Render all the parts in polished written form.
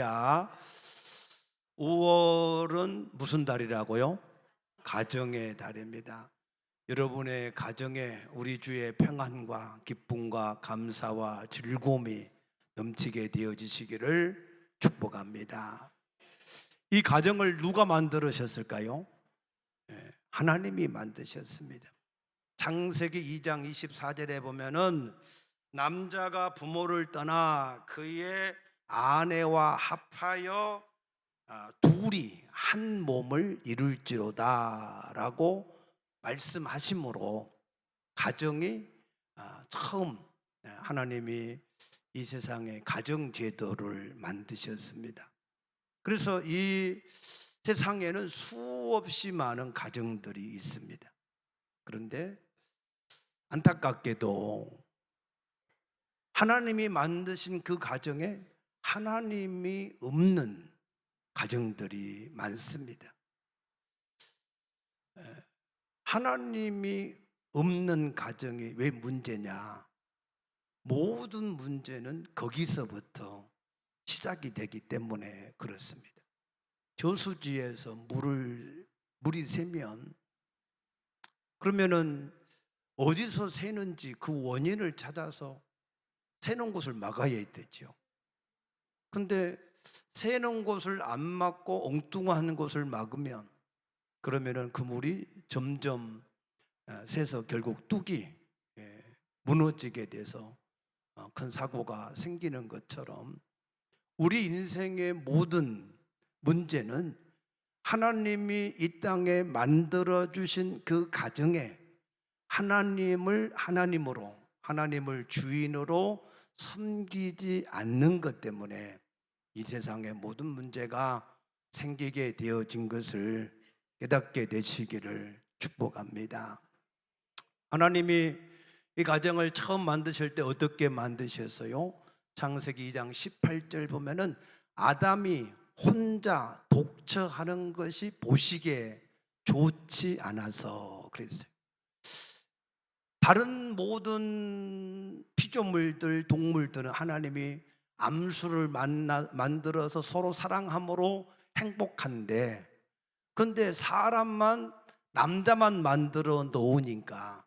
할렐루야. 5월은 무슨 달이라고요? 가정의 달입니다. 여러분의 가정에 우리 주의 평안과 기쁨과 감사와 즐거움이 넘치게 되어지시기를 축복합니다. 이 가정을 누가 만들으셨을까요? 하나님이 만드셨습니다. 창세기 2장 24절에 보면은 남자가 부모를 떠나 그의 아내와 합하여 둘이 한 몸을 이룰지로다 라고 말씀하심으로 가정이 처음 하나님이 이 세상에 가정제도를 만드셨습니다. 그래서 이 세상에는 수없이 많은 가정들이 있습니다. 그런데 안타깝게도 하나님이 만드신 그 가정에 하나님이 없는 가정들이 많습니다. 하나님이 없는 가정이 왜 문제냐? 모든 문제는 거기서부터 시작이 되기 때문에 그렇습니다. 저수지에서 물이 새면 그러면은 어디서 새는지 그 원인을 찾아서 새는 곳을 막아야 되죠. 근데 새는 곳을 안 막고 엉뚱한 곳을 막으면 그러면은 그 물이 점점 새서 결국 뚝이 무너지게 돼서 큰 사고가 생기는 것처럼 우리 인생의 모든 문제는 하나님이 이 땅에 만들어 주신 그 가정에 하나님을 주인으로 섬기지 않는 것 때문에 이 세상의 모든 문제가 생기게 되어진 것을 깨닫게 되시기를 축복합니다. 하나님이 이 가정을 처음 만드실 때 어떻게 만드셨어요? 창세기 2장 18절 보면은 아담이 혼자 독처하는 것이 보시기에 좋지 않아서 그랬어요. 다른 모든 피조물들, 동물들은 하나님이 암수를 만들어서 서로 사랑함으로 행복한데, 근데 사람만, 남자만 만들어 놓으니까,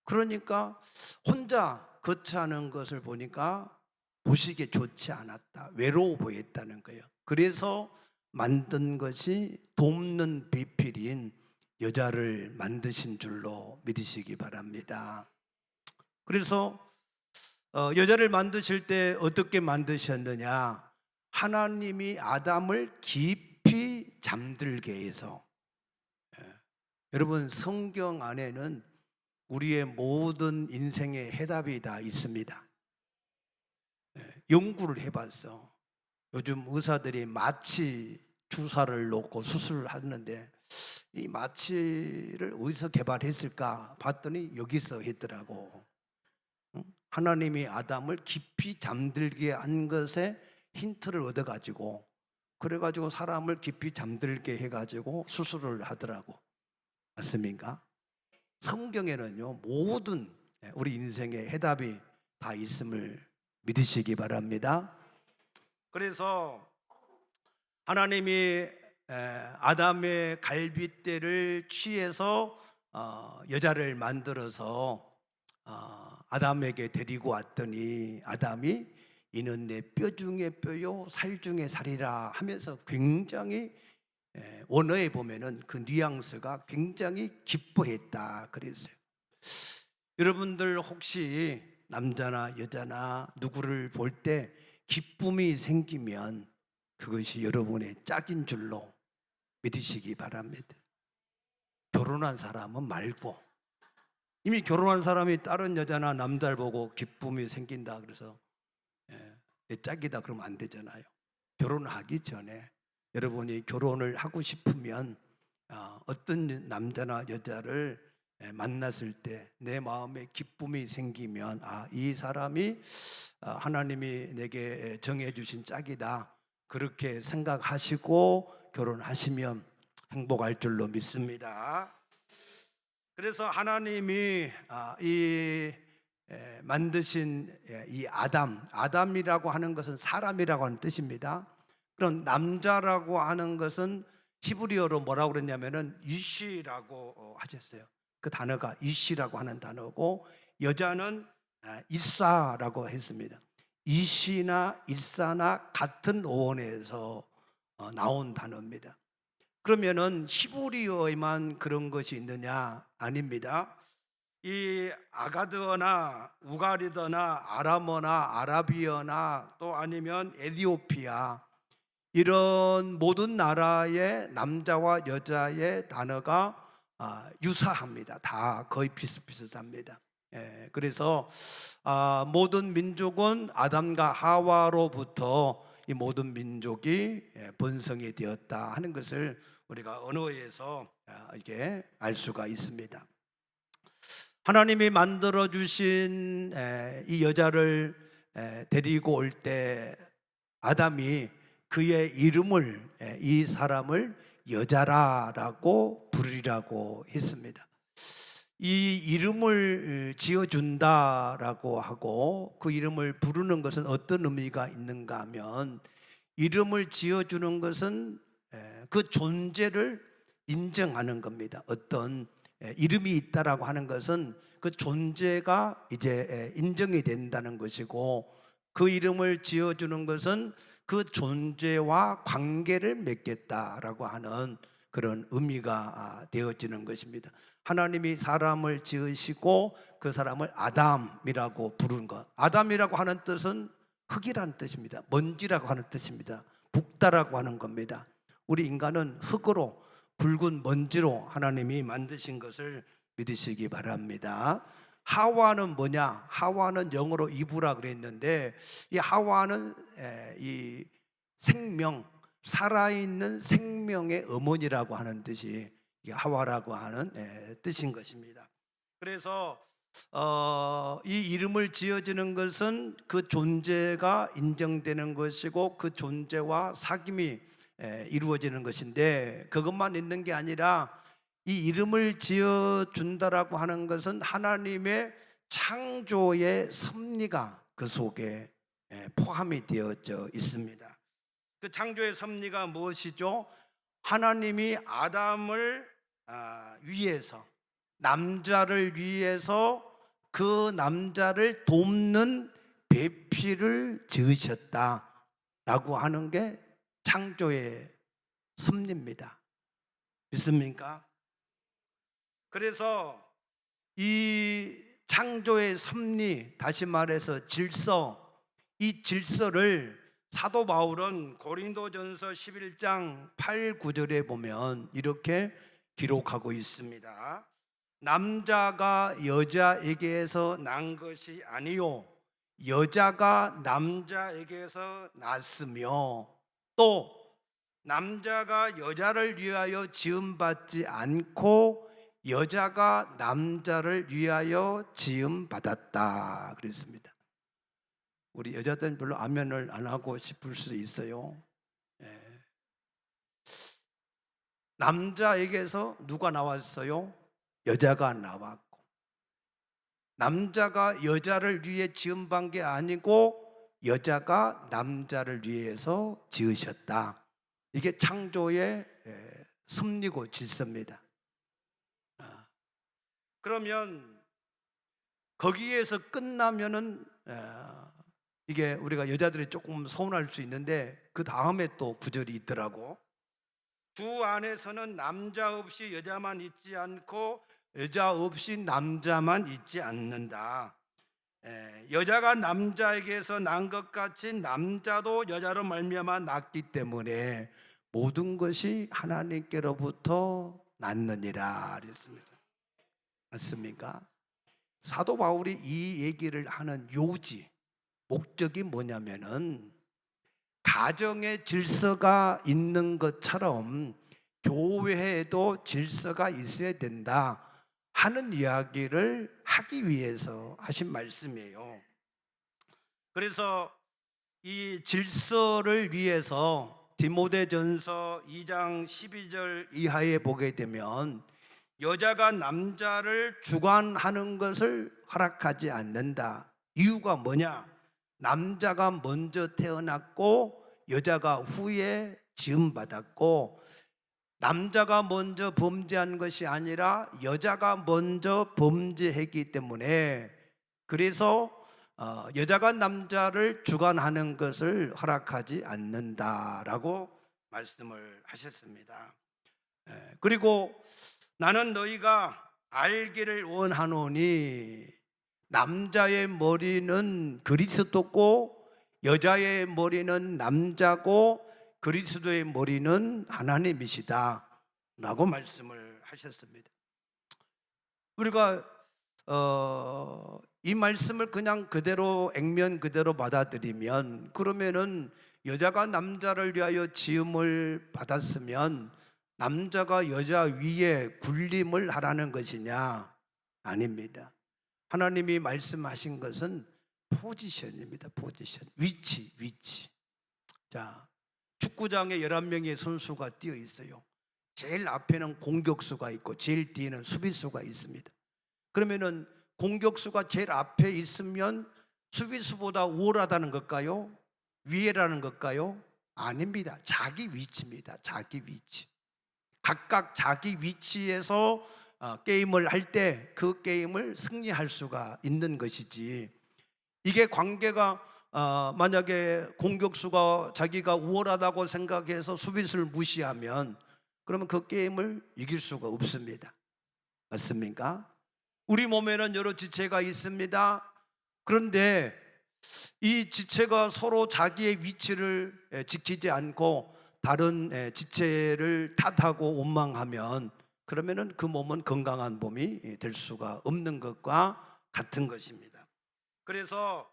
그러니까 혼자 거처하는 것을 보니까 보시기에 좋지 않았다, 외로워 보였다는 거예요. 그래서 만든 것이 돕는 비필인 여자를 만드신 줄로 믿으시기 바랍니다. 그래서 여자를 만드실 때 어떻게 만드셨느냐? 하나님이 아담을 깊이 잠들게 해서, 여러분 성경 안에는 우리의 모든 인생의 해답이 다 있습니다. 연구를 해봤어. 요즘 의사들이 마취 주사를 놓고 수술을 하는데 이 마취를 어디서 개발했을까 봤더니 여기서 했더라고. 하나님이 아담을 깊이 잠들게 한 것에 힌트를 얻어가지고, 그래가지고 사람을 깊이 잠들게 해가지고 수술을 하더라고. 맞습니까? 성경에는요, 모든 우리 인생의 해답이 다 있음을 믿으시기 바랍니다. 그래서 하나님이 아담의 갈빗대를 취해서 여자를 만들어서 아담에게 데리고 왔더니 아담이 이는 내 뼈 중에 뼈요 살 중에 살이라 하면서 굉장히 원어에 보면은 그 뉘앙스가 굉장히 기뻐했다 그랬어요. 여러분들 혹시 남자나 여자나 누구를 볼 때 기쁨이 생기면 그것이 여러분의 짝인 줄로 믿으시기 바랍니다. 결혼한 사람은 말고, 이미 결혼한 사람이 다른 여자나 남자를 보고 기쁨이 생긴다 그래서 내 짝이다 그러면 안 되잖아요. 결혼하기 전에 여러분이 결혼을 하고 싶으면 어떤 남자나 여자를 만났을 때 내 마음에 기쁨이 생기면 이 사람이 하나님이 내게 정해주신 짝이다, 그렇게 생각하시고 결혼하시면 행복할 줄로 믿습니다. 그래서 하나님이 이 만드신 이 아담이라고 하는 것은 사람이라고 하는 뜻입니다. 그럼 남자라고 하는 것은 히브리어로 뭐라고 그랬냐면은 이시라고 하셨어요. 그 단어가 이시라고 하는 단어고, 여자는 이사라고 했습니다. 이시나 일사나 같은 어원에서 나온 단어입니다. 그러면은 히브리어에만 그런 것이 있느냐? 아닙니다. 이 아가드어나 우가리더나 아람어나 아라비어나 또 아니면 에디오피아, 이런 모든 나라의 남자와 여자의 단어가 유사합니다. 다 거의 비슷비슷합니다. 그래서 모든 민족은 아담과 하와로부터 이 모든 민족이 번성이 되었다 하는 것을 우리가 언어에서 이렇게 알 수가 있습니다. 하나님이 만들어 주신 이 여자를 데리고 올 때 아담이 그의 이름을, 이 사람을 여자라고 부르라고 했습니다. 이 이름을 지어준다라고 하고 그 이름을 부르는 것은 어떤 의미가 있는가 하면, 이름을 지어주는 것은 그 존재를 인정하는 겁니다. 어떤 이름이 있다라고 하는 것은 그 존재가 이제 인정이 된다는 것이고, 그 이름을 지어주는 것은 그 존재와 관계를 맺겠다라고 하는 그런 의미가 되어지는 것입니다. 하나님이 사람을 지으시고 그 사람을 아담이라고 부르는 것, 아담이라고 하는 뜻은 흙이라는 뜻입니다. 먼지라고 하는 뜻입니다. 붓다라고 하는 겁니다. 우리 인간은 흙으로, 붉은 먼지로 하나님이 만드신 것을 믿으시기 바랍니다. 하와는 뭐냐? 하와는 영어로 이브라 그랬는데, 이 하와는 이 생명, 살아있는 생명의 어머니라고 하는 뜻이 하와라고 하는 뜻인 것입니다. 그래서 이 이름을 지어지는 것은 그 존재가 인정되는 것이고 그 존재와 사귐이 이루어지는 것인데, 그것만 있는 게 아니라 이 이름을 지어준다라고 하는 것은 하나님의 창조의 섭리가 그 속에 포함이 되어져 있습니다. 그 창조의 섭리가 무엇이죠? 하나님이 아담을 위해서, 남자를 위해서 그 남자를 돕는 배필을 지으셨다라고 하는 게 창조의 섭리입니다. 믿습니까? 그래서 이 창조의 섭리, 다시 말해서 질서, 이 질서를 사도 바울은 고린도전서 11장 8, 9절에 보면 이렇게 기록하고 있습니다. 남자가 여자에게서 난 것이 아니요 여자가 남자에게서 났으며, 또 남자가 여자를 위하여 지음받지 않고 여자가 남자를 위하여 지음받았다 그랬습니다. 우리 여자들은 별로 아멘을 안 하고 싶을 수 있어요. 남자에게서 누가 나왔어요? 여자가 나왔고, 남자가 여자를 위해 지음받은 게 아니고 여자가 남자를 위해서 지으셨다. 이게 창조의 섭리고 질서입니다. 그러면 거기에서 끝나면은 이게 우리가 여자들이 조금 서운할 수 있는데, 그 다음에 또 구절이 있더라고. 주 안에서는 남자 없이 여자만 있지 않고 여자 없이 남자만 있지 않는다. 여자가 남자에게서 난 것 같이 남자도 여자로 말미암아 났기 때문에 모든 것이 하나님께로부터 났느니라 그랬습니다. 맞습니까? 사도 바울이 이 얘기를 하는 요지, 목적이 뭐냐면은 가정의 질서가 있는 것처럼 교회에도 질서가 있어야 된다 하는 이야기를 하기 위해서 하신 말씀이에요. 그래서 이 질서를 위해서 디모데전서 2장 12절 이하에 보게 되면 여자가 남자를 주관하는 것을 허락하지 않는다. 이유가 뭐냐? 남자가 먼저 태어났고 여자가 후에 지음받았고, 남자가 먼저 범죄한 것이 아니라 여자가 먼저 범죄했기 때문에, 그래서 여자가 남자를 주관하는 것을 허락하지 않는다라고 말씀을 하셨습니다. 그리고 나는 너희가 알기를 원하노니 남자의 머리는 그리스도고 여자의 머리는 남자고 그리스도의 머리는 하나님이시다 라고 말씀을 하셨습니다. 우리가 이 말씀을 그냥 그대로 액면 그대로 받아들이면, 그러면은 여자가 남자를 위하여 지음을 받았으면 남자가 여자 위에 군림을 하라는 것이냐? 아닙니다. 하나님이 말씀하신 것은 포지션입니다. 포지션, 위치. 자, 축구장에 11명의 선수가 뛰어 있어요. 제일 앞에는 공격수가 있고 제일 뒤에는 수비수가 있습니다. 그러면은 공격수가 제일 앞에 있으면 수비수보다 우월하다는 걸까요? 위에라는 걸까요? 아닙니다. 자기 위치입니다. 자기 위치. 각각 자기 위치에서 게임을 할 때 그 게임을 승리할 수가 있는 것이지, 이게 관계가 만약에 공격수가 자기가 우월하다고 생각해서 수비수를 무시하면 그러면 그 게임을 이길 수가 없습니다. 맞습니까? 우리 몸에는 여러 지체가 있습니다. 그런데 이 지체가 서로 자기의 위치를 지키지 않고 다른 지체를 탓하고 원망하면 그러면은 그 몸은 건강한 몸이 될 수가 없는 것과 같은 것입니다. 그래서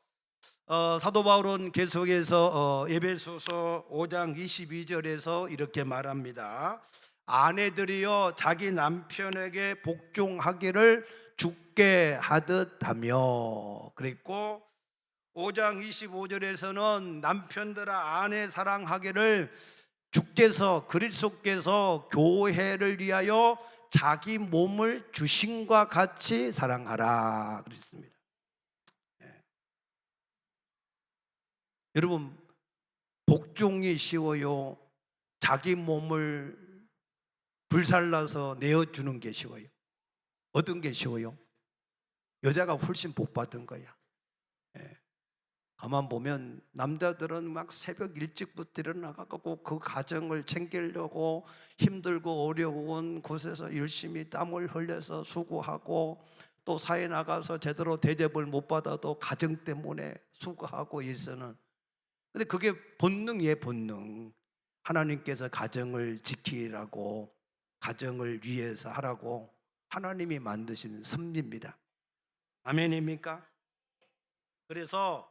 사도 바울은 계속해서 에베소서 5장 22절에서 이렇게 말합니다. 아내들이여 자기 남편에게 복종하기를 주께 하듯 하며, 그랬고 5장 25절에서는 남편들아 아내 사랑하기를 주께서 그리스도께서 교회를 위하여 자기 몸을 주심과 같이 사랑하라 그랬습니다. 여러분, 복종이 쉬워요? 자기 몸을 불살라서 내어주는 게 쉬워요? 어떤 게 쉬워요? 여자가 훨씬 복받은 거야. 가만 보면 남자들은 막 새벽 일찍부터 일어나가고 그 가정을 챙기려고 힘들고 어려운 곳에서 열심히 땀을 흘려서 수고하고, 또 사회 나가서 제대로 대접을 못 받아도 가정 때문에 수고하고 있어는, 근데 그게 본능이에요. 본능. 하나님께서 가정을 지키라고, 가정을 위해서 하라고 하나님이 만드신 섭리입니다. 아멘입니까? 그래서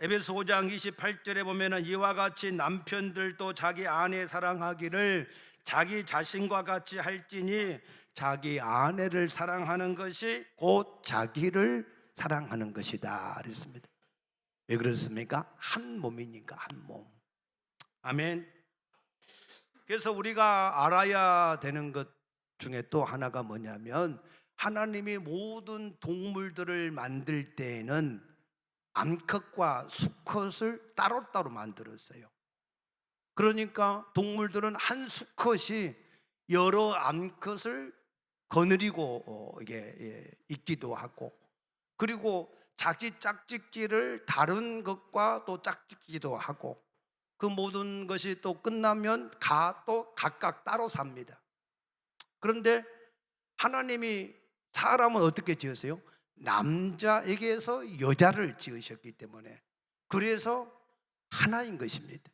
에베소 5장 28절에 보면은 이와 같이 남편들도 자기 아내 사랑하기를 자기 자신과 같이 할지니 자기 아내를 사랑하는 것이 곧 자기를 사랑하는 것이다 그랬습니다. 왜 그렇습니까? 한 몸이니까, 한 몸. 아멘. 그래서 우리가 알아야 되는 것 중에 또 하나가 뭐냐면, 하나님이 모든 동물들을 만들 때에는 암컷과 수컷을 따로따로 만들었어요. 그러니까 동물들은 한 수컷이 여러 암컷을 거느리고 이게 있기도 하고, 그리고 자기 짝짓기를 다른 것과 또 짝짓기도 하고, 그 모든 것이 또 끝나면 또 각각 따로 삽니다. 그런데 하나님이 사람은 어떻게 지었어요? 남자에게서 여자를 지으셨기 때문에, 그래서 하나인 것입니다.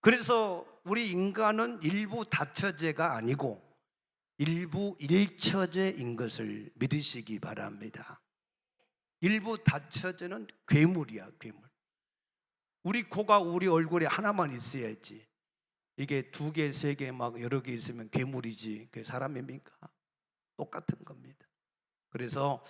그래서 우리 인간은 일부 다처제가 아니고 일부 일처제인 것을 믿으시기 바랍니다. 일부 다처제는 괴물이야, 괴물. 우리 코가 우리 얼굴에 하나만 있어야지, 이게 2개, 3개 막 여러 개 있으면 괴물이지 그게 사람입니까? 똑같은 겁니다. 그래서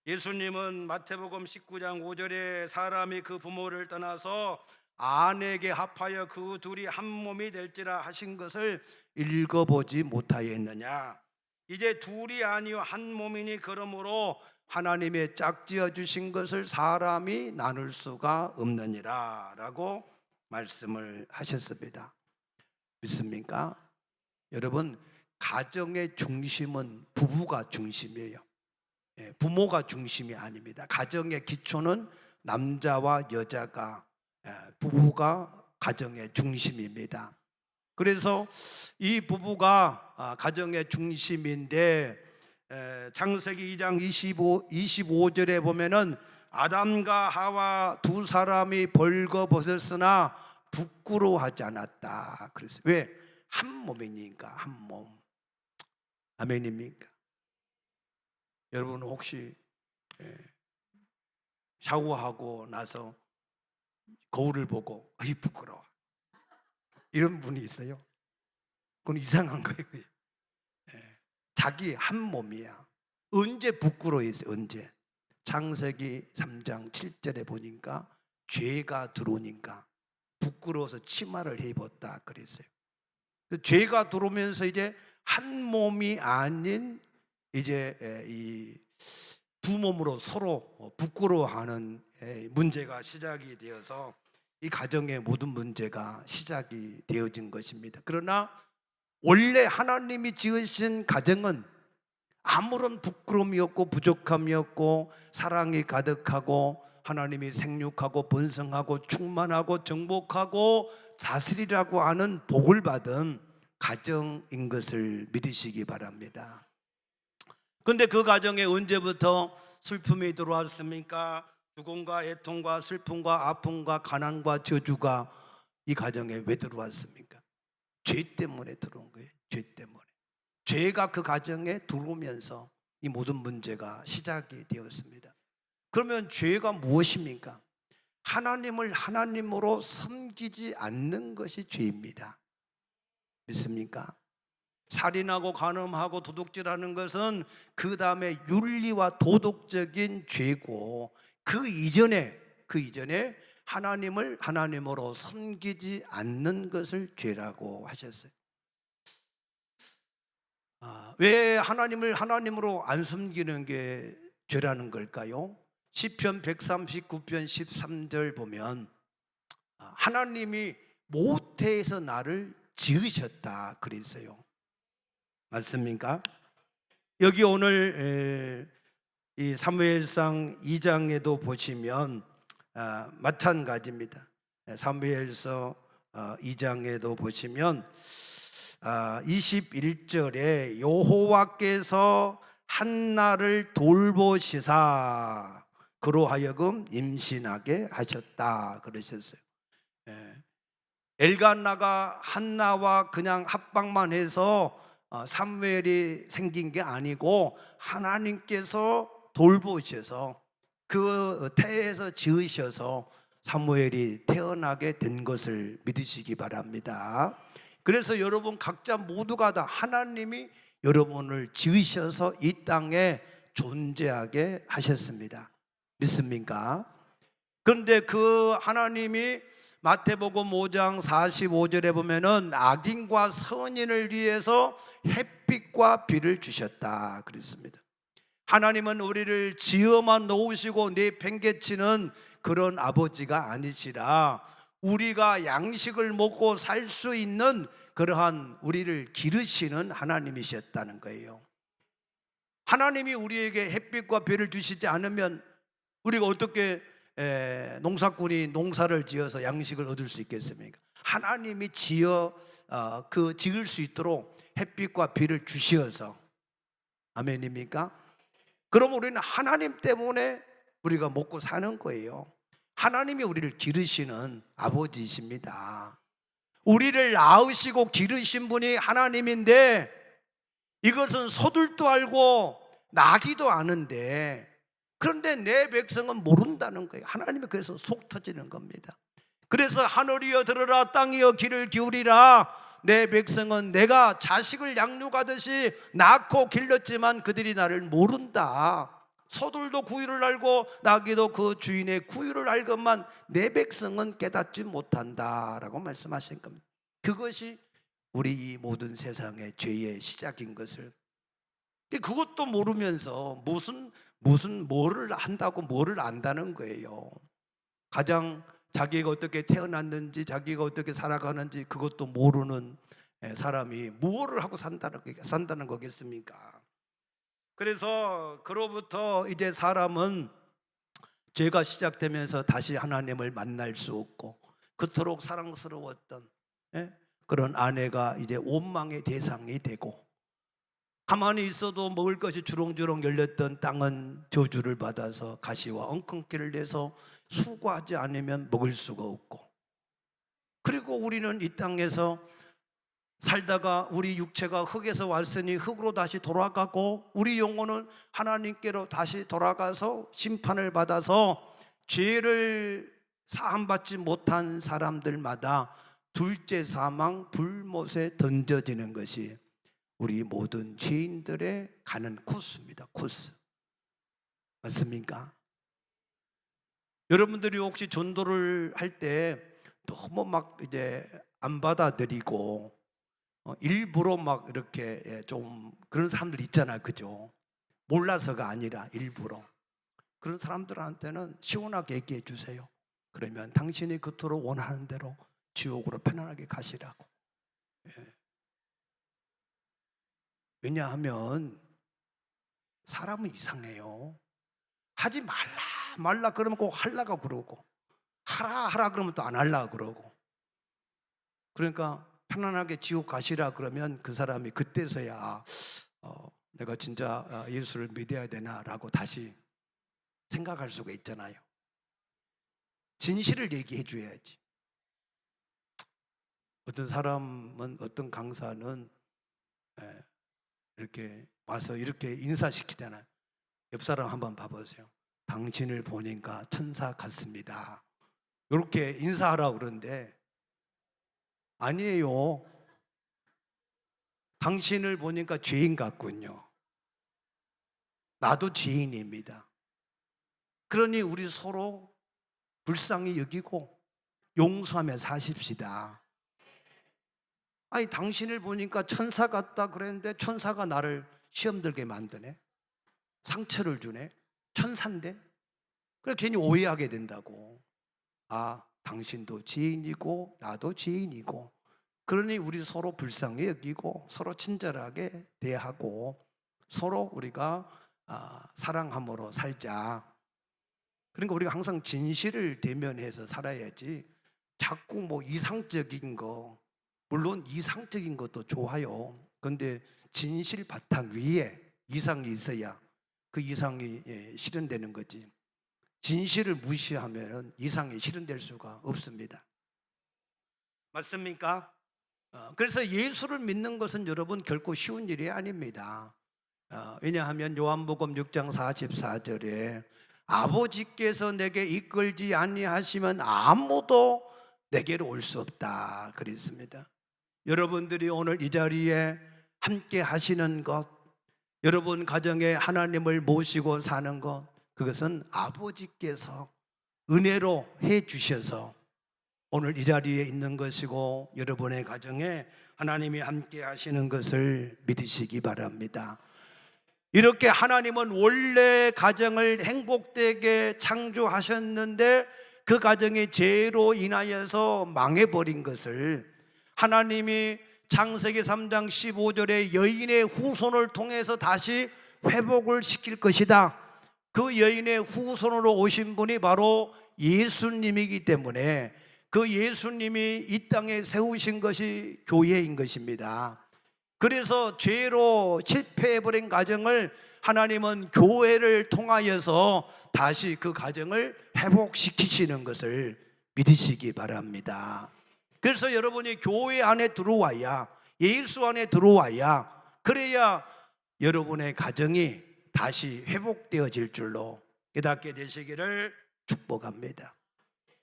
예수님은 마태복음 19장 5절에 사람이 그 부모를 떠나서 아내에게 합하여 그 둘이 한 몸이 될지라 하신 것을 읽어보지 못하였느냐? 이제 둘이 아니요 한 몸이니 그러므로 하나님의 짝지어 주신 것을 사람이 나눌 수가 없느니라 라고 말씀을 하셨습니다. 믿습니까? 여러분, 가정의 중심은 부부가 중심이에요. 부모가 중심이 아닙니다. 가정의 기초는 남자와 여자가, 부부가 가정의 중심입니다. 그래서 이 부부가 가정의 중심인데, 창세기 2장 25절에 보면은 아담과 하와 두 사람이 벌거벗었으나 부끄러워하지 않았다. 그래서 왜? 한 몸이니까, 한 몸. 아멘입니까? 여러분 혹시 샤워하고 나서 거울을 보고 아이 부끄러워 이런 분이 있어요? 그건 이상한 거예요. 자기 한 몸이야. 언제 부끄러워했어요? 언제? 창세기 3장 7절에 보니까 죄가 들어오니까 부끄러워서 치마를 입었다 그랬어요. 죄가 들어오면서 이제 한 몸이 아닌 이제 이 두 몸으로 서로 부끄러워하는 문제가 시작이 되어서 이 가정의 모든 문제가 시작이 되어진 것입니다. 그러나 원래 하나님이 지으신 가정은 아무런 부끄러움이 없고 부족함이 없고 사랑이 가득하고 하나님이 생육하고 번성하고 충만하고 정복하고 다스리라고 하는 복을 받은 가정인 것을 믿으시기 바랍니다. 그런데 그 가정에 언제부터 슬픔이 들어왔습니까? 죽음과 애통과 슬픔과 아픔과 가난과 저주가 이 가정에 왜 들어왔습니까? 죄 때문에 들어온 거예요. 죄 때문에. 죄가 그 가정에 들어오면서 이 모든 문제가 시작이 되었습니다. 그러면 죄가 무엇입니까? 하나님을 하나님으로 섬기지 않는 것이 죄입니다. 믿습니까? 살인하고 간음하고 도둑질하는 것은 그 다음에 윤리와 도덕적인 죄고 그 이전에 하나님을 하나님으로 섬기지 않는 것을 죄라고 하셨어요. 왜 하나님을 하나님으로 안 섬기는 게 죄라는 걸까요? 시편 139편 13절 보면 하나님이 모태에서 나를 지으셨다 그랬어요. 맞습니까? 여기 오늘 이 사무엘상 2장에도 보시면 마찬가지입니다. 사무엘서 2장에도 보시면 21절에 여호와께서 한나를 돌보시사 그로 하여금 임신하게 하셨다 그러셨어요. 엘간나가 한나와 그냥 합방만 해서 사무엘이 생긴 게 아니고 하나님께서 돌보셔서 그 태에서 지으셔서 사무엘이 태어나게 된 것을 믿으시기 바랍니다. 그래서 여러분 각자 모두가 다 하나님이 여러분을 지으셔서 이 땅에 존재하게 하셨습니다. 믿습니까? 그런데 그 하나님이 마태복음 5장 45절에 보면은 악인과 선인을 위해서 햇빛과 비를 주셨다 그랬습니다. 하나님은 우리를 지어만 놓으시고 내팽개치는 그런 아버지가 아니시라 우리가 양식을 먹고 살 수 있는 그러한 우리를 기르시는 하나님이셨다는 거예요. 하나님이 우리에게 햇빛과 비를 주시지 않으면 우리가 어떻게 농사꾼이 농사를 지어서 양식을 얻을 수 있겠습니까? 하나님이 지을 수 있도록 햇빛과 비를 주시어서 아멘입니까? 그럼 우리는 하나님 때문에 우리가 먹고 사는 거예요. 하나님이 우리를 기르시는 아버지이십니다. 우리를 낳으시고 기르신 분이 하나님인데 이것은 소들도 알고 나기도 아는데 그런데 내 백성은 모른다는 거예요. 하나님이 그래서 속 터지는 겁니다. 그래서 하늘이여 들으라 땅이여 귀를 기울이라 내 백성은 내가 자식을 양육하듯이 낳고 길렀지만 그들이 나를 모른다. 소들도 구유를 알고 나귀도 그 주인의 구유를 알건만 내 백성은 깨닫지 못한다 라고 말씀하신 겁니다. 그것이 우리 이 모든 세상의 죄의 시작인 것을 그것도 모르면서 무슨 무슨 뭐를 한다고 뭐를 안다는 거예요. 가장 자기가 어떻게 태어났는지, 자기가 어떻게 살아가는지 그것도 모르는 사람이 무엇을 하고 산다는 거겠습니까? 그래서 그로부터 이제 사람은 죄가 시작되면서 다시 하나님을 만날 수 없고, 그토록 사랑스러웠던 그런 아내가 이제 원망의 대상이 되고, 가만히 있어도 먹을 것이 주렁주렁 열렸던 땅은 저주를 받아서 가시와 엉겅퀴를 내서 수고하지 않으면 먹을 수가 없고, 그리고 우리는 이 땅에서 살다가 우리 육체가 흙에서 왔으니 흙으로 다시 돌아가고, 우리 영혼은 하나님께로 다시 돌아가서 심판을 받아서 죄를 사함받지 못한 사람들마다 둘째 사망 불못에 던져지는 것이 우리 모든 죄인들의 가는 코스입니다. 코스. 맞습니까? 여러분들이 혹시 전도를 할 때 너무 막 이제 안 받아들이고 일부러 막 이렇게 좀 그런 사람들 있잖아요. 그죠? 몰라서가 아니라 일부러. 그런 사람들한테는 시원하게 얘기해 주세요. 그러면 당신이 그토록 원하는 대로 지옥으로 편안하게 가시라고. 왜냐하면 사람은 이상해요. 하지 말라 그러면 꼭 하려고 그러고, 하라 그러면 또 안 하려고 그러고. 그러니까 편안하게 지옥 가시라 그러면 그 사람이 그때서야 내가 진짜 예수를 믿어야 되나라고 다시 생각할 수가 있잖아요. 진실을 얘기해 줘야지. 어떤 사람은, 어떤 강사는 이렇게 와서 이렇게 인사시키잖아요. 옆 사람 한번 봐보세요. 당신을 보니까 천사 같습니다. 이렇게 인사하라고 그러는데 아니에요. 당신을 보니까 죄인 같군요. 나도 죄인입니다. 그러니 우리 서로 불쌍히 여기고 용서하며 사십시다. 아니, 당신을 보니까 천사 같다 그랬는데 천사가 나를 시험 들게 만드네. 상처를 주네. 천사인데. 그래 괜히 오해하게 된다고. 아, 당신도 죄인이고 나도 죄인이고, 그러니 우리 서로 불쌍히 여기고 서로 친절하게 대하고 서로 우리가 사랑함으로 살자. 그러니까 우리가 항상 진실을 대면해서 살아야지 자꾸 뭐 이상적인 거, 물론 이상적인 것도 좋아요. 그런데 진실 바탕 위에 이상이 있어야 그 이상이 실현되는 거지. 진실을 무시하면 이상이 실현될 수가 없습니다. 맞습니까? 그래서 예수를 믿는 것은 여러분 결코 쉬운 일이 아닙니다. 왜냐하면 요한복음 6장 44절에 아버지께서 내게 이끌지 아니하시면 아무도 내게로 올 수 없다 그랬습니다. 여러분들이 오늘 이 자리에 함께 하시는 것, 여러분 가정에 하나님을 모시고 사는 것, 그것은 아버지께서 은혜로 해 주셔서 오늘 이 자리에 있는 것이고, 여러분의 가정에 하나님이 함께 하시는 것을 믿으시기 바랍니다. 이렇게 하나님은 원래 가정을 행복되게 창조하셨는데 그 가정이 죄로 인하여서 망해버린 것을 하나님이 창세기 3장 15절에 여인의 후손을 통해서 다시 회복을 시킬 것이다. 그 여인의 후손으로 오신 분이 바로 예수님이기 때문에 그 예수님이 이 땅에 세우신 것이 교회인 것입니다. 그래서 죄로 실패해버린 가정을 하나님은 교회를 통하여서 다시 그 가정을 회복시키시는 것을 믿으시기 바랍니다. 그래서 여러분이 교회 안에 들어와야, 예수 안에 들어와야, 그래야 여러분의 가정이 다시 회복되어질 줄로 깨닫게 되시기를 축복합니다.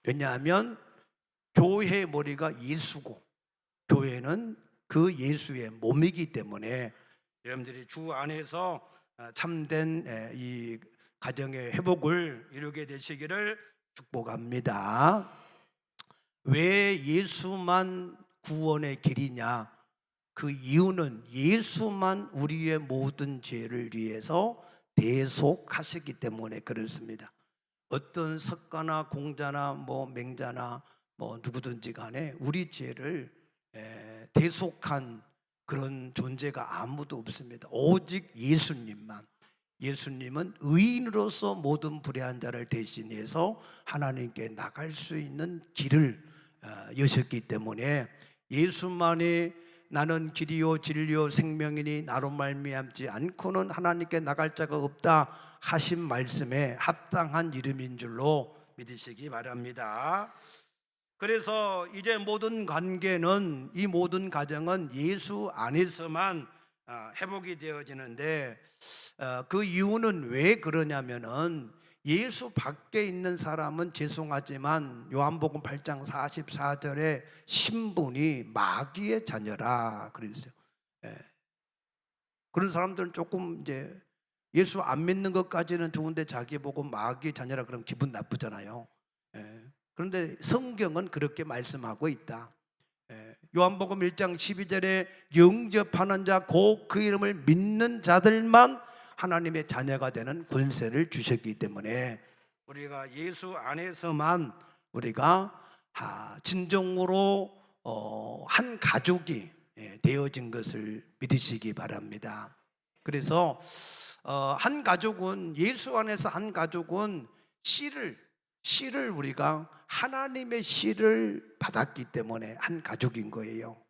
왜냐하면 교회의 머리가 예수고 교회는 그 예수의 몸이기 때문에 여러분들이 주 안에서 참된 이 가정의 회복을 이루게 되시기를 축복합니다. 왜 예수만 구원의 길이냐? 그 이유는 예수만 우리의 모든 죄를 위해서 대속하셨기 때문에 그렇습니다. 어떤 석가나 공자나 뭐 맹자나 뭐 누구든지 간에 우리 죄를 대속한 그런 존재가 아무도 없습니다. 오직 예수님만. 예수님은 의인으로서 모든 불의한 자를 대신해서 하나님께 나갈 수 있는 길을 여셨기 때문에 예수만이 나는 길이요 진리요 생명이니 나로 말미암지 않고는 하나님께 나갈 자가 없다 하신 말씀에 합당한 이름인 줄로 믿으시기 바랍니다. 그래서 이제 모든 관계는, 이 모든 가정은 예수 안에서만 회복이 되어지는데, 그 이유는 왜 그러냐면은 예수 밖에 있는 사람은 죄송하지만 요한복음 8장 44절에 신분이 마귀의 자녀라 그랬어요. 그런 사람들은 조금 이제 예수 안 믿는 것까지는 좋은데 자기 보고 마귀의 자녀라 그러면 기분 나쁘잖아요. 그런데 성경은 그렇게 말씀하고 있다. 요한복음 1장 12절에 영접하는 자 곧 그 이름을 믿는 자들만 하나님의 자녀가 되는 권세를 주셨기 때문에 우리가 예수 안에서만 우리가 진정으로 한 가족이 되어진 것을 믿으시기 바랍니다. 그래서 한 가족은, 예수 안에서 한 가족은 씨를 우리가 하나님의 씨를 받았기 때문에 한 가족인 거예요.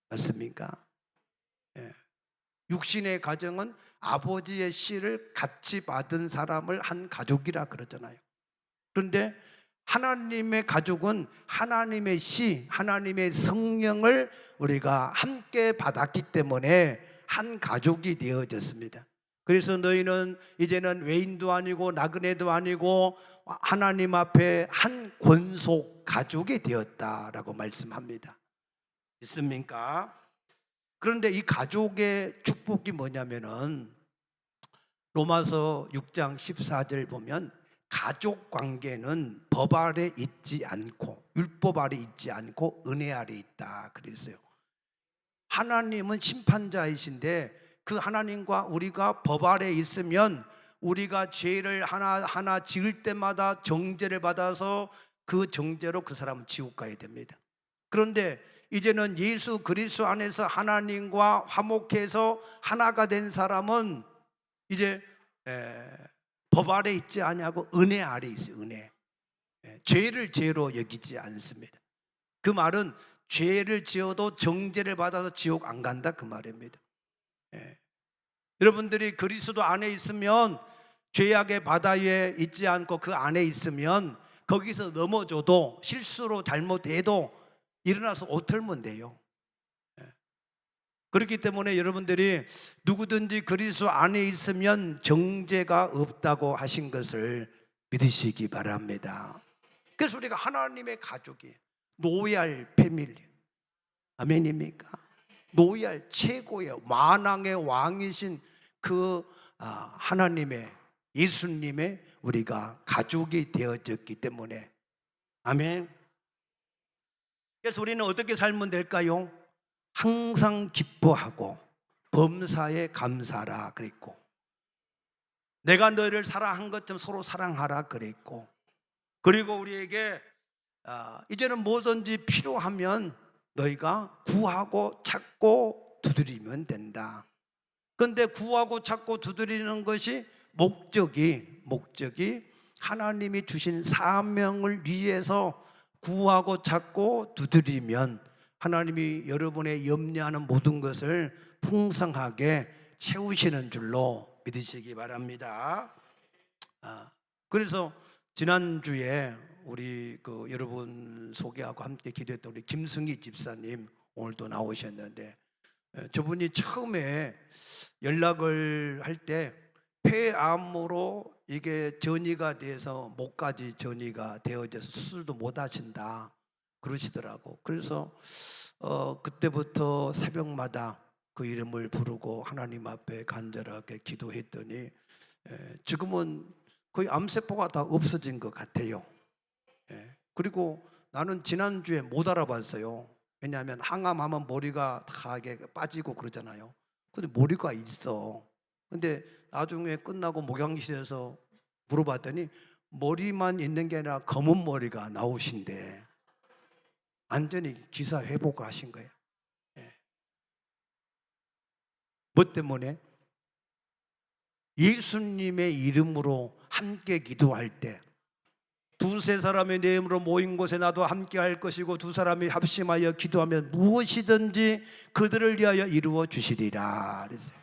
맞습니까? 육신의 가정은 아버지의 씨를 같이 받은 사람을 한 가족이라 그러잖아요. 그런데 하나님의 가족은 하나님의 씨, 하나님의 성령을 우리가 함께 받았기 때문에 한 가족이 되어졌습니다. 그래서 너희는 이제는 외인도 아니고 나그네도 아니고 하나님 앞에 한 권속 가족이 되었다라고 말씀합니다. 있습니까? 그런데 이 가족의 축복이 뭐냐면은 로마서 6장 14절 보면 가족 관계는 법 아래 있지 않고 율법 아래 있지 않고 은혜 아래 있다 그랬어요. 하나님은 심판자이신데 그 하나님과 우리가 법 아래 있으면 우리가 죄를 하나하나 지을 때마다 정죄를 받아서 그 정죄로 그 사람은 지옥 가야 됩니다. 그런데 이제는 예수 그리스도 안에서 하나님과 화목해서 하나가 된 사람은 이제 법 아래 있지 아니하고 은혜 아래 있어요. 은혜. 죄를 죄로 여기지 않습니다. 그 말은 죄를 지어도 정죄를 받아서 지옥 안 간다 그 말입니다. 여러분들이 그리스도 안에 있으면 죄악의 바다에 있지 않고 그 안에 있으면 거기서 넘어져도 실수로 잘못해도 일어나서 옷 털면 돼요. 그렇기 때문에 여러분들이 누구든지 그리스도 안에 있으면 정죄가 없다고 하신 것을 믿으시기 바랍니다. 그래서 우리가 하나님의 가족이에요. 노예할 패밀리. 아멘입니까? 노예할 최고의 만왕의 왕이신 그 하나님의, 예수님의 우리가 가족이 되어졌기 때문에. 아멘. 그래서 우리는 어떻게 살면 될까요? 항상 기뻐하고 범사에 감사하라 그랬고, 내가 너희를 사랑한 것처럼 서로 사랑하라 그랬고, 그리고 우리에게 이제는 뭐든지 필요하면 너희가 구하고 찾고 두드리면 된다. 그런데 구하고 찾고 두드리는 것이 목적이 하나님이 주신 사명을 위해서 구하고 찾고 두드리면 하나님이 여러분의 염려하는 모든 것을 풍성하게 채우시는 줄로 믿으시기 바랍니다. 그래서 지난주에 우리 여러분 소개하고 함께 기도했던 우리 김승희 집사님 오늘도 나오셨는데, 저분이 처음에 연락을 할 때 폐암으로 이게 전이가 돼서 목까지 전이가 되어져서 수술도 못 하신다 그러시더라고. 그래서 그때부터 새벽마다 그 이름을 부르고 하나님 앞에 간절하게 기도했더니 지금은 거의 암세포가 다 없어진 것 같아요. 그리고 나는 지난주에 못 알아봤어요. 왜냐하면 항암하면 머리가 다 빠지고 그러잖아요. 근데 머리가 있어. 근데 나중에 끝나고 목양실에서 물어봤더니 머리만 있는 게 아니라 검은 머리가 나오신대. 완전히 기사 회복하신 거예요. 예. 뭐 때문에? 예수님의 이름으로 함께 기도할 때, 두세 사람이 내 이름으로 모인 곳에 나도 함께 할 것이고 두 사람이 합심하여 기도하면 무엇이든지 그들을 위하여 이루어 주시리라 그랬어요.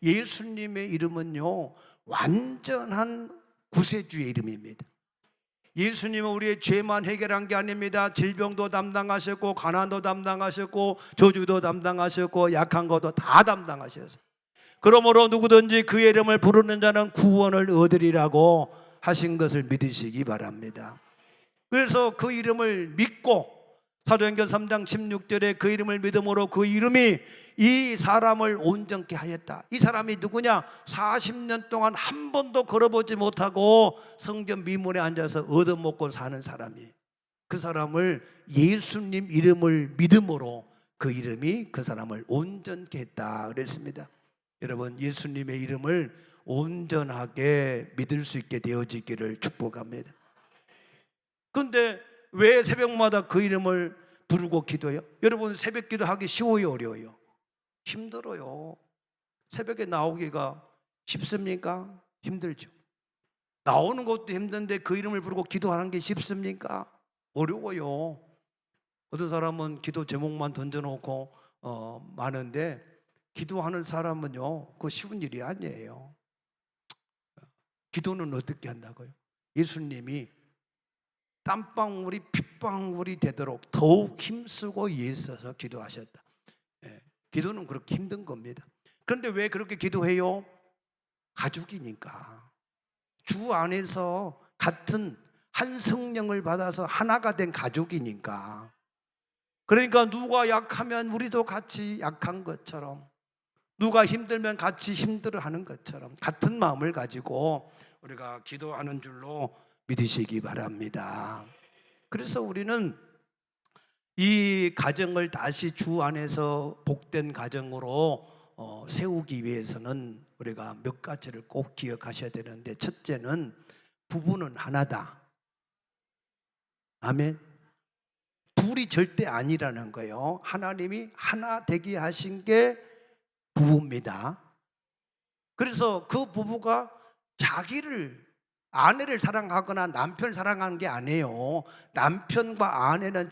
예수님의 이름은요, 완전한 구세주의 이름입니다. 예수님은 우리의 죄만 해결한 게 아닙니다. 질병도 담당하셨고 가난도 담당하셨고 저주도 담당하셨고 약한 것도 다 담당하셨어요. 그러므로 누구든지 그의 이름을 부르는 자는 구원을 얻으리라고 하신 것을 믿으시기 바랍니다. 그래서 그 이름을 믿고 사도행전 3장 16절에 그 이름을 믿음으로 그 이름이 이 사람을 온전케 하였다. 이 사람이 누구냐? 40년 동안 한 번도 걸어보지 못하고 성전 미문에 앉아서 얻어먹고 사는 사람이, 그 사람을 예수님 이름을 믿음으로 그 이름이 그 사람을 온전케 했다 그랬습니다. 여러분, 예수님의 이름을 온전하게 믿을 수 있게 되어지기를 축복합니다. 그런데 왜 새벽마다 그 이름을 부르고 기도해요? 여러분, 새벽 기도하기 쉬워요, 어려워요? 힘들어요. 새벽에 나오기가 쉽습니까? 힘들죠. 나오는 것도 힘든데 그 이름을 부르고 기도하는 게 쉽습니까? 어려워요. 어떤 사람은 기도 제목만 던져놓고 많은데, 기도하는 사람은요, 그거 쉬운 일이 아니에요. 기도는 어떻게 한다고요? 예수님이 땀방울이 핏방울이 되도록 더욱 힘쓰고 애써서 기도하셨다. 기도는 그렇게 힘든 겁니다. 그런데 왜 그렇게 기도해요? 가족이니까. 주 안에서 같은 한 성령을 받아서 하나가 된 가족이니까. 그러니까 누가 약하면 우리도 같이 약한 것처럼, 누가 힘들면 같이 힘들어하는 것처럼 같은 마음을 가지고 우리가 기도하는 줄로 믿으시기 바랍니다. 그래서 우리는 이 가정을 다시 주 안에서 복된 가정으로 세우기 위해서는 우리가 몇 가지를 꼭 기억하셔야 되는데, 첫째는 부부는 하나다. 아멘. 둘이 절대 아니라는 거예요. 하나님이 하나 되게 하신 게 부부입니다. 그래서 그 부부가 아내를 사랑하거나 남편을 사랑하는 게 아니에요. 남편과 아내는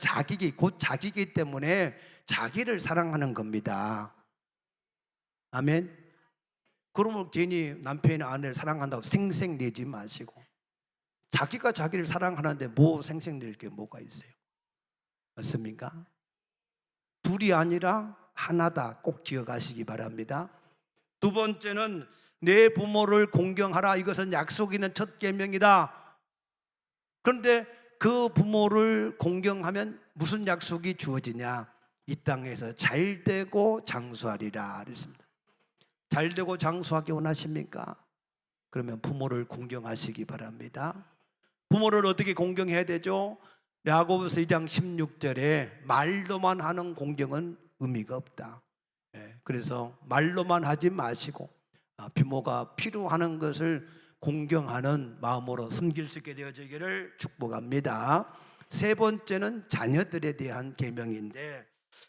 곧 자기이기 때문에 자기를 사랑하는 겁니다. 아멘. 그러면 괜히 남편이나 아내를 사랑한다고 생색내지 마시고, 자기가 자기를 사랑하는데 뭐 생색낼 게 뭐가 있어요? 맞습니까? 둘이 아니라 하나다. 꼭 기억하시기 바랍니다. 두 번째는 내 부모를 공경하라. 이것은 약속 있는 첫 계명이다. 그런데 그 부모를 공경하면 무슨 약속이 주어지냐? 이 땅에서 잘되고 장수하리라 그랬습니다. 잘되고 장수하기 원하십니까? 그러면 부모를 공경하시기 바랍니다. 부모를 어떻게 공경해야 되죠? 야고보서 2장 16절에 말로만 하는 공경은 의미가 없다. 그래서 말로만 하지 마시고 부모가 필요하는 것을 공경하는 마음으로 섬길 수 있게 되어지기를 축복합니다. 세 번째는 자녀들에 대한 계명인데,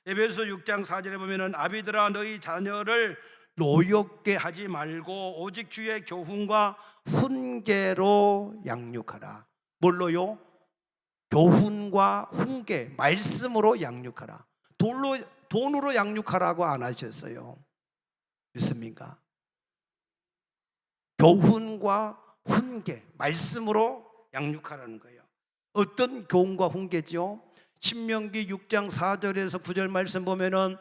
에베소 6장 4절에 보면은 아비들아 너희 자녀를 노엽게 하지 말고 오직 주의 교훈과 훈계로 양육하라. 뭘로요? 교훈과 훈계, 말씀으로 양육하라. 돈으로 양육하라고 안 하셨어요. 믿습니까? 교훈과 훈계, 말씀으로 양육하라는 거예요. 어떤 교훈과 훈계죠? 신명기 6장 4절에서 9절 말씀 보면은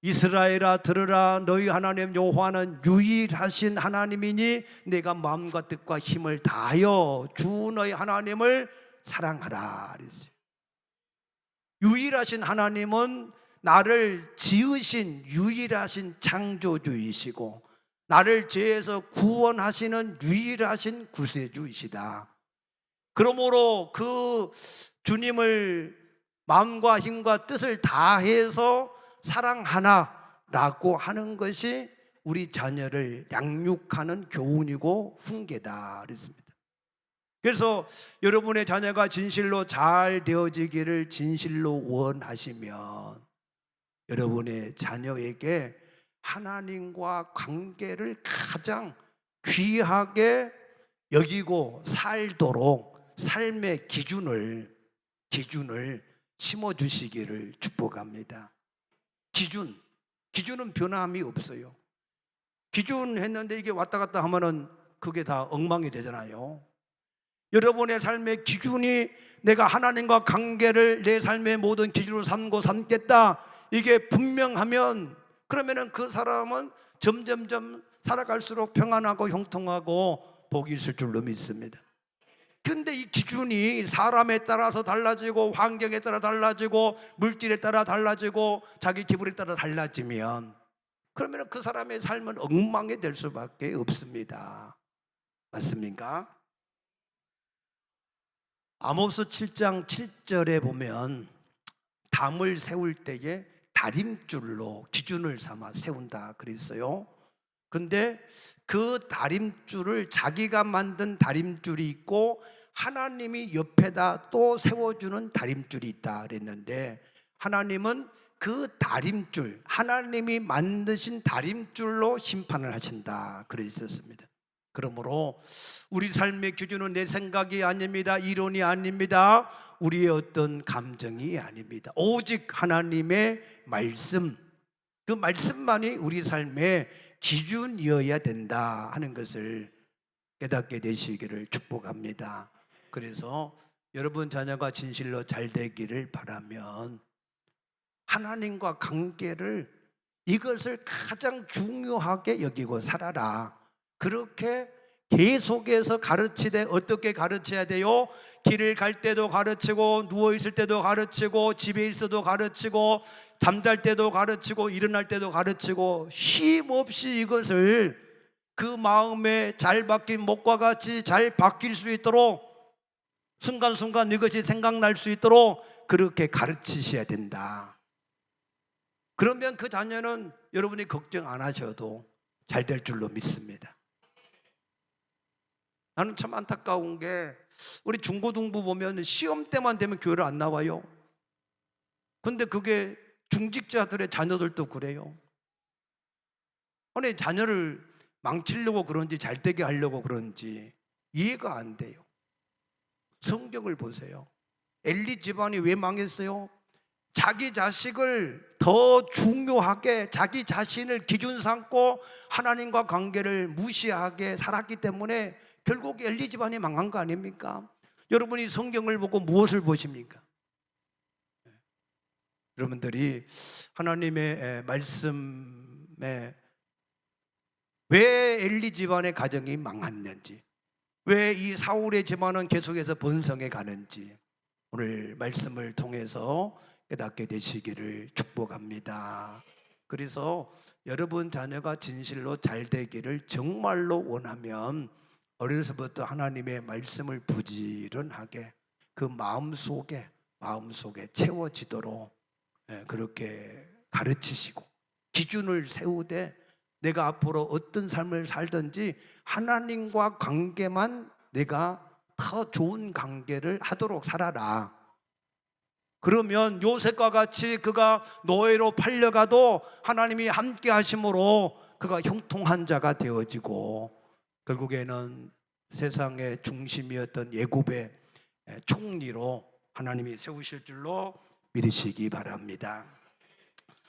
이스라엘아 들으라, 너희 하나님 여호와는 유일하신 하나님이니 내가 마음과 뜻과 힘을 다하여 주 너희 하나님을 사랑하라 그랬어요. 유일하신 하나님은 나를 지으신 유일하신 창조주이시고 나를 죄에서 구원하시는 유일하신 구세주이시다. 그러므로 그 주님을 마음과 힘과 뜻을 다해서 사랑하나라고 하는 것이 우리 자녀를 양육하는 교훈이고 훈계다 그랬습니다. 그래서 여러분의 자녀가 진실로 잘 되어지기를 진실로 원하시면 여러분의 자녀에게 하나님과 관계를 가장 귀하게 여기고 살도록 삶의 기준을 심어주시기를 축복합니다. 기준은 변함이 없어요. 기준 했는데 이게 왔다 갔다 하면은 그게 다 엉망이 되잖아요. 여러분의 삶의 기준이 내가 하나님과 관계를 내 삶의 모든 기준으로 삼고 삼겠다, 이게 분명하면 그러면은 그 사람은 점점점 살아갈수록 평안하고 형통하고 복이 있을 줄로 믿습니다. 근데 이 기준이 사람에 따라서 달라지고 환경에 따라 달라지고 물질에 따라 달라지고 자기 기분에 따라 달라지면 그러면 그 사람의 삶은 엉망이 될 수밖에 없습니다. 맞습니까? 아모스 7장 7절에 보면 담을 세울 때에 다림줄로 기준을 삼아 세운다 그랬어요. 근데 그 다림줄을 자기가 만든 다림줄이 있고 하나님이 옆에다 또 세워주는 다림줄이 있다 그랬는데, 하나님은 그 다림줄, 하나님이 만드신 다림줄로 심판을 하신다 그랬었습니다. 그러므로 우리 삶의 기준은 내 생각이 아닙니다. 이론이 아닙니다. 우리의 어떤 감정이 아닙니다. 오직 하나님의 말씀, 그 말씀만이 우리 삶의 기준이어야 된다 하는 것을 깨닫게 되시기를 축복합니다. 그래서 여러분 자녀가 진실로 잘 되기를 바라면 하나님과 관계를, 이것을 가장 중요하게 여기고 살아라. 그렇게 계속해서 가르치되, 어떻게 가르쳐야 돼요? 길을 갈 때도 가르치고, 누워있을 때도 가르치고, 집에 있어도 가르치고, 잠잘 때도 가르치고, 일어날 때도 가르치고, 쉼 없이 이것을 그 마음에 잘 박힌 목과 같이 잘 박힐 수 있도록, 순간순간 이것이 생각날 수 있도록 그렇게 가르치셔야 된다. 그러면 그 자녀는 여러분이 걱정 안 하셔도 잘 될 줄로 믿습니다. 나는 참 안타까운 게, 우리 중고등부 보면 시험 때만 되면 교회를 안 나와요. 근데 그게 중직자들의 자녀들도 그래요. 아니, 자녀를 망치려고 그런지 잘 되게 하려고 그런지 이해가 안 돼요. 성경을 보세요. 엘리 집안이 왜 망했어요? 자기 자식을 더 중요하게, 자기 자신을 기준 삼고 하나님과 관계를 무시하게 살았기 때문에 결국 엘리 집안이 망한 거 아닙니까? 여러분이 성경을 보고 무엇을 보십니까? 여러분들이 하나님의 말씀에 왜 엘리 집안의 가정이 망했는지, 왜 이 사울의 집안은 계속해서 번성해 가는지 오늘 말씀을 통해서 깨닫게 되시기를 축복합니다. 그래서 여러분 자녀가 진실로 잘 되기를 정말로 원하면 어려서부터 하나님의 말씀을 부지런하게 그 마음속에 채워지도록 그렇게 가르치시고, 기준을 세우되 내가 앞으로 어떤 삶을 살든지 하나님과 관계만, 내가 더 좋은 관계를 하도록 살아라. 그러면 요셉과 같이 그가 노예로 팔려가도 하나님이 함께 하심으로 그가 형통한 자가 되어지고, 결국에는 세상의 중심이었던 애굽의 총리로 하나님이 세우실 줄로 믿으시기 바랍니다.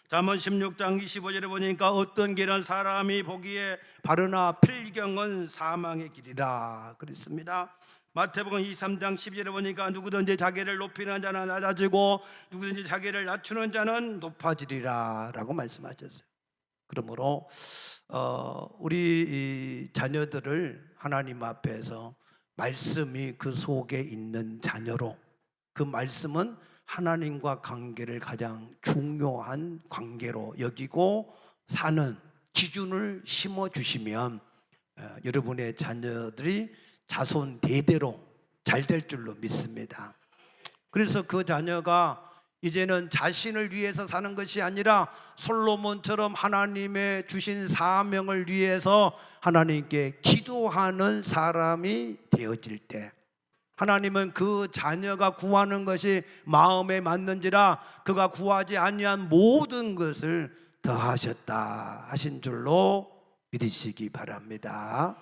잠언 16장 25절에 보니까 어떤 길은 사람이 보기에 바르나 필경은 사망의 길이라 그랬습니다. 마태복음 23장 12절에 보니까 누구든지 자기를 높이는 자는 낮아지고 누구든지 자기를 낮추는 자는 높아지리라 라고 말씀하셨어요. 그러므로 우리 자녀들을 하나님 앞에서 말씀이 그 속에 있는 자녀로, 그 말씀은 하나님과 관계를 가장 중요한 관계로 여기고 사는 기준을 심어주시면 여러분의 자녀들이 자손 대대로 잘 될 줄로 믿습니다. 그래서 그 자녀가 이제는 자신을 위해서 사는 것이 아니라 솔로몬처럼 하나님의 주신 사명을 위해서 하나님께 기도하는 사람이 되어질 때, 하나님은 그 자녀가 구하는 것이 마음에 맞는지라 그가 구하지 아니한 모든 것을 더하셨다 하신 줄로 믿으시기 바랍니다.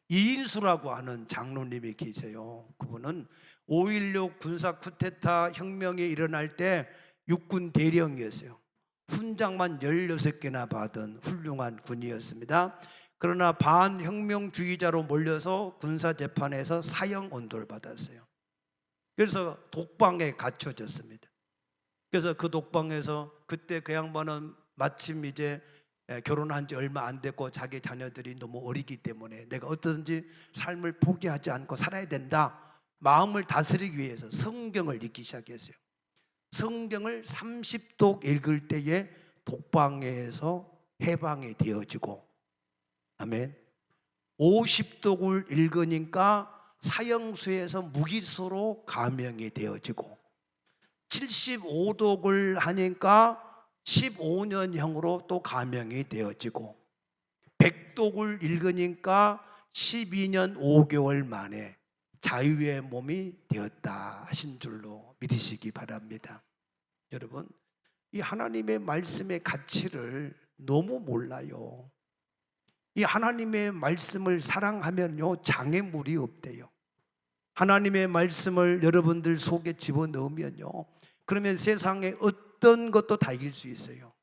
이인수라고 하는 장로님이 계세요. 그분은 5.16 군사 쿠데타 혁명이 일어날 때 육군 대령이었어요. 훈장만 16개나 받은 훌륭한 군이었습니다. 그러나 반혁명주의자로 몰려서 군사재판에서 사형 언도를 받았어요. 그래서 독방에 갇혀졌습니다. 그래서 그 독방에서 그때 그 양반은 마침 이제 결혼한 지 얼마 안 됐고 자기 자녀들이 너무 어리기 때문에 내가 어떻든지 삶을 포기하지 않고 살아야 된다, 마음을 다스리기 위해서 성경을 읽기 시작했어요. 성경을 30독 읽을 때에 독방에서 해방이 되어지고, 아멘. 50독을 읽으니까 사형수에서 무기수로 감형이 되어지고, 75독을 하니까 15년형으로 또 감형이 되어지고, 100독을 읽으니까 12년 5개월 만에 자유의 몸이 되었다 하신 줄로 믿으시기 바랍니다. 여러분, 이 하나님의 말씀의 가치를 너무 몰라요. 이 하나님의 말씀을 사랑하면요, 장애물이 없대요. 하나님의 말씀을 여러분들 속에 집어넣으면요, 그러면 세상에 어떤 것도 다 이길 수 있어요.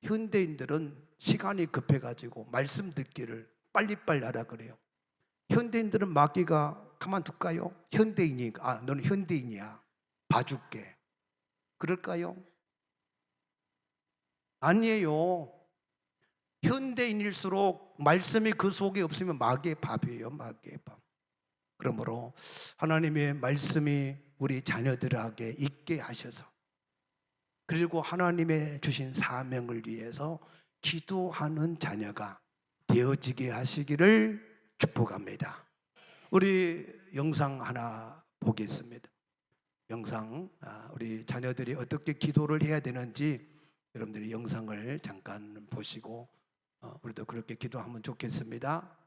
현대인들은 시간이 급해가지고 말씀 듣기를 빨리빨리 하라 그래요. 현대인들은 마귀가 가만둘까요? 현대인이니까, 너는 현대인이야, 봐줄게, 그럴까요? 아니에요. 현대인일수록 말씀이 그 속에 없으면 마귀의 밥이에요. 마귀의 밥. 그러므로 하나님의 말씀이 우리 자녀들에게 있게 하셔서, 그리고 하나님의 주신 사명을 위해서 기도하는 자녀가 되어지게 하시기를 축복합니다. 우리 영상 하나 보겠습니다. 영상, 우리 자녀들이 어떻게 기도를 해야 되는지 여러분들이 영상을 잠깐 보시고 우리도 그렇게 기도하면 좋겠습니다.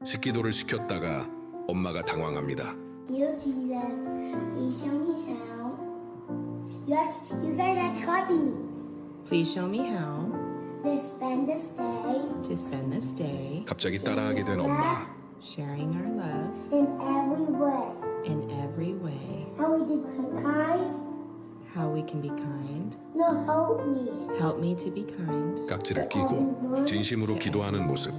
식기도를 시켰다가 엄마가 당황합니다. Dear Jesus, please show me how. You guys have to copy me. Please show me how To spend this day to spend this day 갑자기 따라하게 된 엄마. sharing our love in every way. in every way, How we do kind. how we can be kind. No, help me. Help me to be kind, 깍지를 끼고 진심으로 기도하는 모습.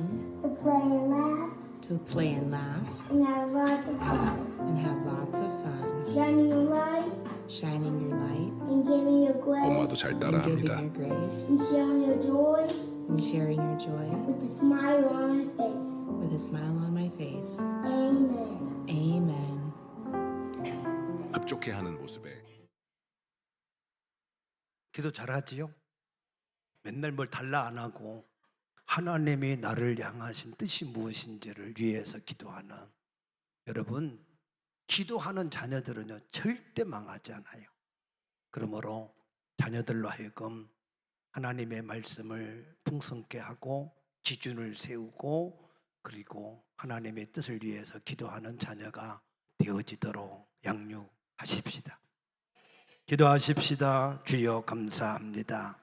To play and laugh to play and laugh, and have lots of fun. and have lots of fun, Shining your light shining your light and giving your grace 엄마도 잘 and giving 따라합니다. your grace, and sharing your joy and sharing your joy with a smile on my face. with a smile on my face. Amen. Amen. 흡족해하는 모습에 기도 잘하지요? 맨날 뭘 달라 안 하고 하나님이 나를 향하신 뜻이 무엇인지를 위해서 기도하는, 여러분, 기도하는 자녀들은요 절대 망하지 않아요. 그러므로 자녀들로 하여금 하나님의 말씀을 풍성케 하고 기준을 세우고 그리고 하나님의 뜻을 위해서 기도하는 자녀가 되어지도록 양육하십시다. 기도하십시다. 주여 감사합니다.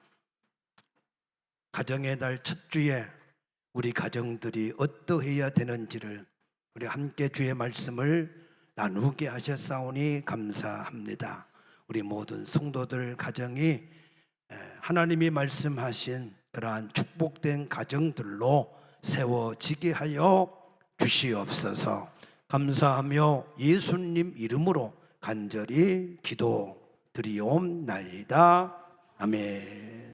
가정의 달 첫 주에 우리 가정들이 어떠해야 되는지를 우리 함께 주의 말씀을 나누게 하셨사오니 감사합니다. 우리 모든 성도들 가정이 하나님이 말씀하신 그러한 축복된 가정들로 세워지게 하여 주시옵소서. 감사하며 예수님 이름으로 간절히 기도드리옵나이다. 아멘.